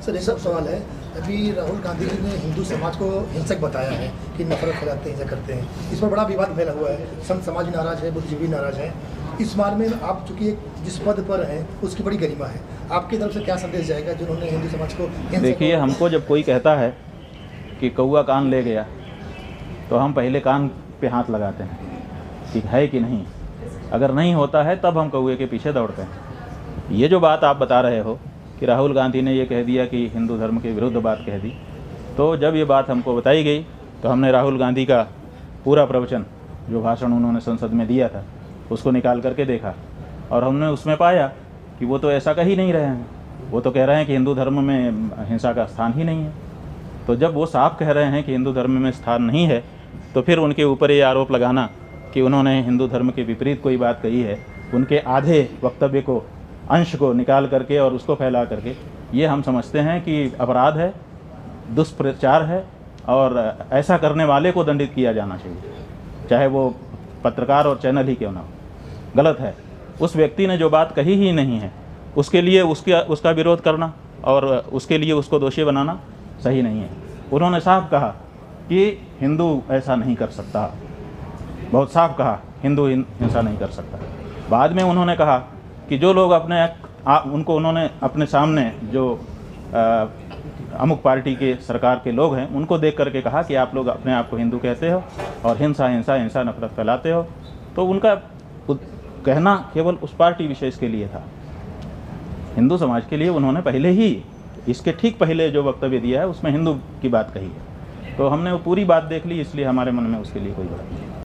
Sir ये सब सवाल है, अभी राहुल गांधी जी ने हिंदू समाज को हिंसक बताया है कि नफरत फैलाते हैं, हिंसा करते हैं। इस पर बड़ा विवाद फैला हुआ है, संत समाज भी नाराज है, बुद्धिजीवी नाराज है। इस बारे में आप चूंकि जिस पद पर हैं उसकी बड़ी गरिमा है, आपकी तरफ से क्या संदेश जाएगा जिन्होंने हिंदू समाज को? देखिए, हमको जब कोई कहता है कि कौआ कान ले गया तो हम पहले कान पे हाथ लगाते हैं कि है कि नहीं। अगर नहीं होता है तब हम कौए के पीछे दौड़ते हैं। ये जो बात आप बता रहे हो कि राहुल गांधी ने ये कह दिया कि हिंदू धर्म के विरुद्ध बात कह दी, तो जब ये बात हमको बताई गई तो हमने राहुल गांधी का पूरा प्रवचन, जो भाषण उन्होंने संसद में दिया था, उसको निकाल करके देखा और हमने उसमें पाया कि वो तो ऐसा कह ही नहीं रहे हैं। वो तो कह रहे हैं कि हिंदू धर्म में हिंसा का स्थान ही नहीं है। तो जब वो साफ कह रहे हैं कि हिंदू धर्म में स्थान नहीं है, तो फिर उनके ऊपर ये आरोप लगाना कि उन्होंने हिंदू धर्म के विपरीत कोई बात कही है, उनके आधे वक्तव्य को, अंश को निकाल करके और उसको फैला करके, ये हम समझते हैं कि अपराध है, दुष्प्रचार है और ऐसा करने वाले को दंडित किया जाना चाहिए, चाहे वो पत्रकार और चैनल ही क्यों ना हो। गलत है। उस व्यक्ति ने जो बात कही ही नहीं है उसके लिए उसका विरोध करना और उसके लिए उसको दोषी बनाना सही नहीं है। उन्होंने साफ कहा कि हिंदू ऐसा नहीं कर सकता, बहुत साफ कहा हिंदू हिंसा नहीं कर सकता। बाद में उन्होंने कहा कि जो लोग उनको उन्होंने अपने सामने जो अमुक पार्टी के सरकार के लोग हैं उनको देख करके कहा कि आप लोग अपने आप को हिंदू कहते हो और हिंसा नफरत फैलाते हो। तो उनका कहना केवल उस पार्टी विशेष के लिए था। हिंदू समाज के लिए उन्होंने पहले ही, इसके ठीक पहले जो वक्तव्य दिया है उसमें हिंदू की बात कही है। तो हमने वो पूरी बात देख ली, इसलिए हमारे मन में उसके लिए कोई बात नहीं।